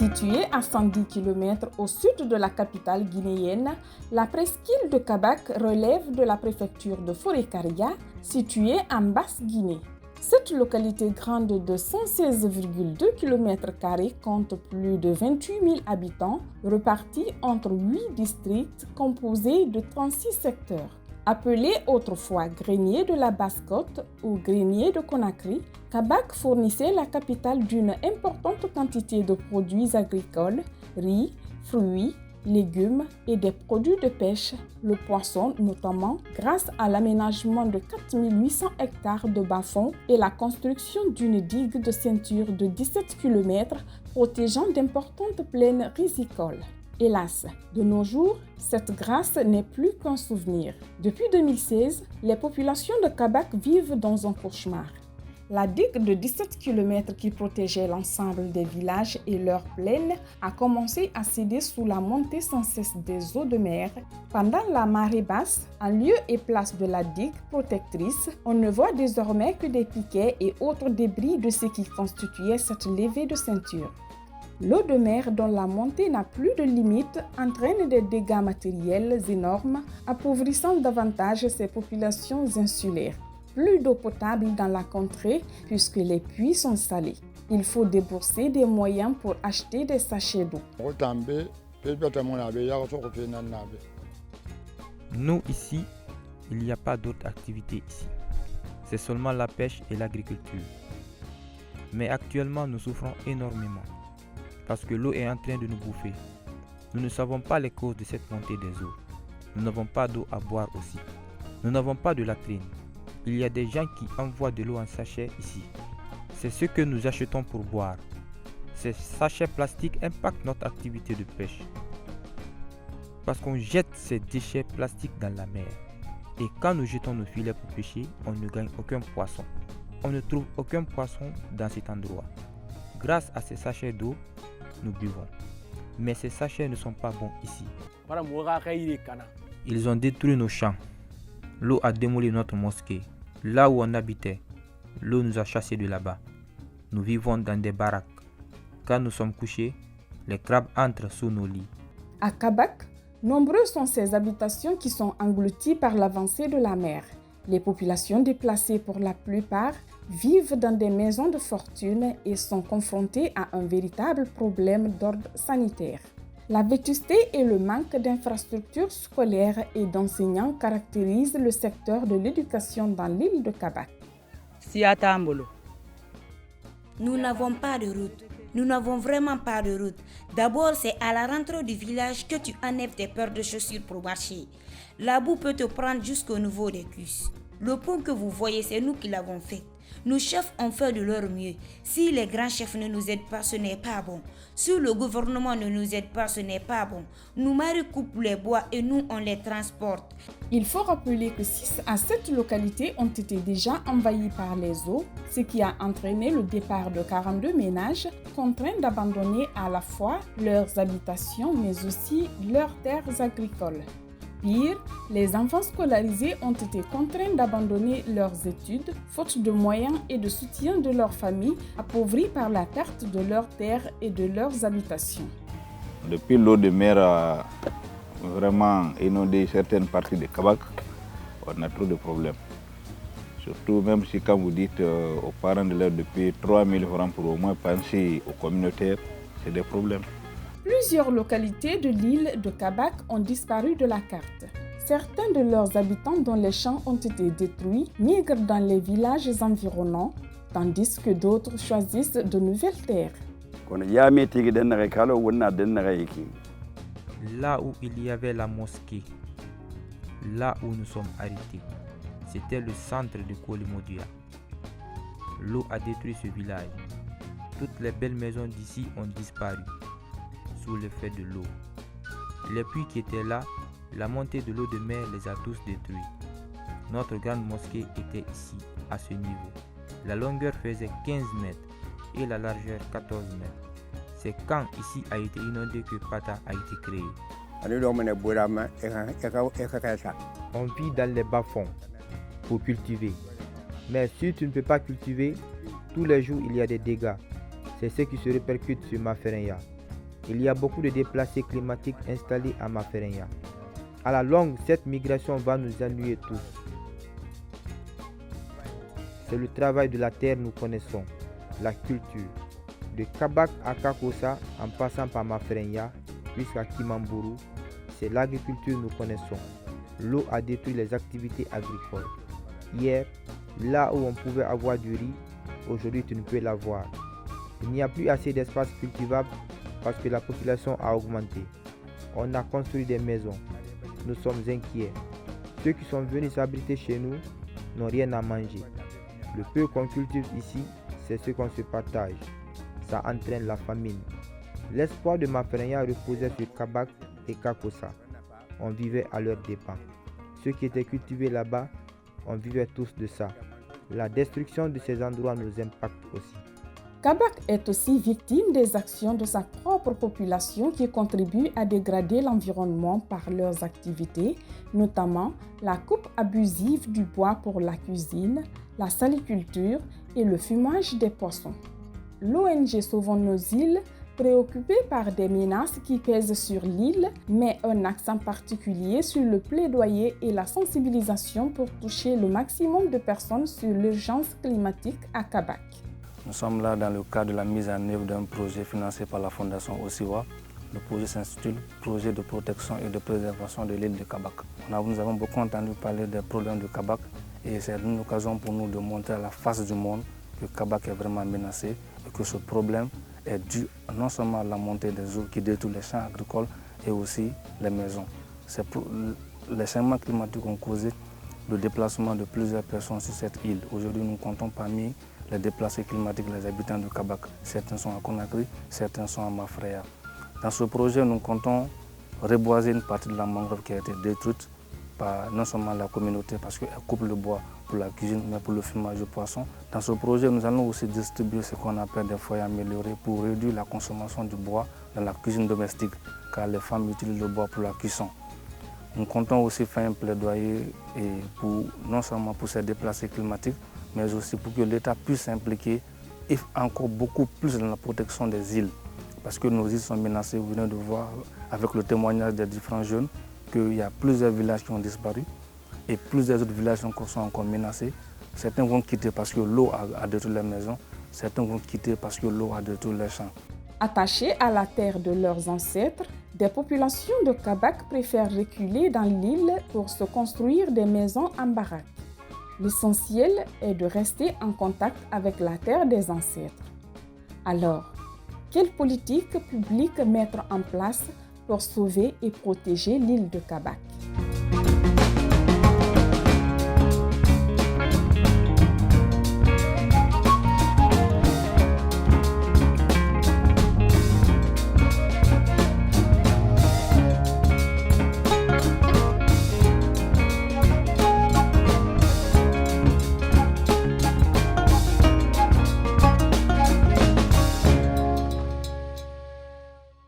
Située à 110 km au sud de la capitale guinéenne, la presqu'île de Kabak relève de la préfecture de Forêt-Karia, située en Basse-Guinée. Cette localité grande de 116,2 km² compte plus de 28 000 habitants, repartis entre 8 districts composés de 36 secteurs. Appelé autrefois Grenier de la Basse-Côte ou Grenier de Conakry, Kabak fournissait la capitale d'une importante quantité de produits agricoles, riz, fruits, légumes et des produits de pêche, le poisson notamment, grâce à l'aménagement de 4 800 hectares de bas-fonds et la construction d'une digue de ceinture de 17 km protégeant d'importantes plaines rizicoles. Hélas, de nos jours, cette grâce n'est plus qu'un souvenir. Depuis 2016, les populations de Kabak vivent dans un cauchemar. La digue de 17 km qui protégeait l'ensemble des villages et leurs plaines a commencé à céder sous la montée sans cesse des eaux de mer. Pendant la marée basse, en lieu et place de la digue protectrice, on ne voit désormais que des piquets et autres débris de ce qui constituait cette levée de ceinture. L'eau de mer dont la montée n'a plus de limite entraîne des dégâts matériels énormes, appauvrissant davantage ces populations insulaires. Plus d'eau potable dans la contrée puisque les puits sont salés. Il faut débourser des moyens pour acheter des sachets d'eau. Nous ici, il n'y a pas d'autre activité ici. C'est seulement la pêche et l'agriculture. Mais actuellement, nous souffrons énormément parce que l'eau est en train de nous bouffer. Nous ne savons pas les causes de cette montée des eaux. Nous n'avons pas d'eau à boire aussi. Nous n'avons pas de latrine. Il y a des gens qui envoient de l'eau en sachet ici. C'est ce que nous achetons pour boire. Ces sachets plastiques impactent notre activité de pêche. Parce qu'on jette ces déchets plastiques dans la mer. Et quand nous jetons nos filets pour pêcher, on ne gagne aucun poisson. On ne trouve aucun poisson dans cet endroit. Grâce à ces sachets d'eau, nous buvons. Mais ces sachets ne sont pas bons ici. Ils ont détruit nos champs. L'eau a démoli notre mosquée. Là où on habitait, l'eau nous a chassés de là-bas. Nous vivons dans des baraques. Quand nous sommes couchés, les crabes entrent sous nos lits. À Kabak, nombreuses sont ces habitations qui sont englouties par l'avancée de la mer. Les populations déplacées pour la plupart vivent dans des maisons de fortune et sont confrontées à un véritable problème d'ordre sanitaire. La vétusté et le manque d'infrastructures scolaires et d'enseignants caractérisent le secteur de l'éducation dans l'île de Kabak. Nous n'avons pas de route. Nous n'avons vraiment pas de route. D'abord, c'est à la rentrée du village que tu enlèves tes paires de chaussures pour marcher. La boue peut te prendre jusqu'au niveau des cuisses. Le pont que vous voyez, c'est nous qui l'avons fait. Nos chefs ont fait de leur mieux. Si les grands chefs ne nous aident pas, ce n'est pas bon. Si le gouvernement ne nous aide pas, ce n'est pas bon. Nos maris coupent les bois et nous, on les transporte. Il faut rappeler que 6 à 7 localités ont été déjà envahies par les eaux, ce qui a entraîné le départ de 42 ménages contraints d'abandonner à la fois leurs habitations mais aussi leurs terres agricoles. Pire, les enfants scolarisés ont été contraints d'abandonner leurs études, faute de moyens et de soutien de leurs familles, appauvries par la perte de leurs terres et de leurs habitations. Depuis l'eau de mer a vraiment inondé certaines parties de Kabak, on a trop de problèmes. Surtout même si quand vous dites aux parents de l'air depuis 3 000 francs pour au moins penser aux communautaires, c'est des problèmes. Plusieurs localités de l'île de Kabak ont disparu de la carte. Certains de leurs habitants dont les champs ont été détruits migrent dans les villages environnants, tandis que d'autres choisissent de nouvelles terres. Là où il y avait la mosquée, là où nous sommes arrêtés, c'était le centre de Kolimodia. L'eau a détruit ce village. Toutes les belles maisons d'ici ont disparu sous l'effet de l'eau. Les puits qui étaient là, la montée de l'eau de mer les a tous détruits. Notre grande mosquée était ici, à ce niveau. La longueur faisait 15 mètres et la largeur 14 mètres. C'est quand ici a été inondé que Pata a été créé. On vit dans les bas-fonds pour cultiver. Mais si tu ne peux pas cultiver, tous les jours il y a des dégâts. C'est ce qui se répercute sur Maferenya. Il y a beaucoup de déplacés climatiques installés à Maferenya. À la longue, cette migration va nous ennuyer tous. C'est le travail de la terre nous connaissons, la culture. De Kabak à Kakossa, en passant par Maferenya jusqu'à Kimamburu, c'est l'agriculture nous connaissons. L'eau a détruit les activités agricoles. Hier, là où on pouvait avoir du riz, aujourd'hui tu ne peux l'avoir. Il n'y a plus assez d'espace cultivable parce que la population a augmenté. On a construit des maisons. Nous sommes inquiets. Ceux qui sont venus s'abriter chez nous n'ont rien à manger. Le peu qu'on cultive ici, c'est ce qu'on se partage. Ça entraîne la famine. L'espoir de Maferenya reposait sur Kabak et Kakossa. On vivait à leurs dépens. Ceux qui étaient cultivés là-bas, on vivait tous de ça. La destruction de ces endroits nous impacte aussi. Kabak est aussi victime des actions de sa propre population qui contribuent à dégrader l'environnement par leurs activités, notamment la coupe abusive du bois pour la cuisine, la saliculture et le fumage des poissons. L'ONG Sauvons nos îles, préoccupée par des menaces qui pèsent sur l'île, met un accent particulier sur le plaidoyer et la sensibilisation pour toucher le maximum de personnes sur l'urgence climatique à Kabak. Nous sommes là dans le cadre de la mise en œuvre d'un projet financé par la Fondation Osiwa. Le projet s'intitule Projet de protection et de préservation de l'île de Kabak. Nous avons beaucoup entendu parler des problèmes de Kabak et c'est une occasion pour nous de montrer à la face du monde que Kabak est vraiment menacé et que ce problème est dû non seulement à la montée des eaux qui détruit les champs agricoles et aussi les maisons. Les changements climatiques ont causé le déplacement de plusieurs personnes sur cette île. Aujourd'hui, nous comptons parmi les déplacés climatiques, les habitants de Kabak. Certains sont à Conakry, certains sont à Maferenya. Dans ce projet, nous comptons reboiser une partie de la mangrove qui a été détruite par non seulement la communauté parce qu'elle coupe le bois pour la cuisine, mais pour le fumage de poisson. Dans ce projet, nous allons aussi distribuer ce qu'on appelle des foyers améliorés pour réduire la consommation du bois dans la cuisine domestique, car les femmes utilisent le bois pour la cuisson. Nous comptons aussi faire un plaidoyer non seulement pour ces déplacés climatiques, mais aussi pour que l'État puisse s'impliquer encore beaucoup plus dans la protection des îles. Parce que nos îles sont menacées, vous venez de voir avec le témoignage des différents jeunes qu'il y a plusieurs villages qui ont disparu et plusieurs autres villages sont encore menacés. Certains vont quitter parce que l'eau a détruit les maisons, certains vont quitter parce que l'eau a détruit les champs. Attachés à la terre de leurs ancêtres, des populations de Kabak préfèrent reculer dans l'île pour se construire des maisons en baraques. L'essentiel est de rester en contact avec la terre des ancêtres. Alors, quelle politique publique mettre en place pour sauver et protéger l'île de Kabak ?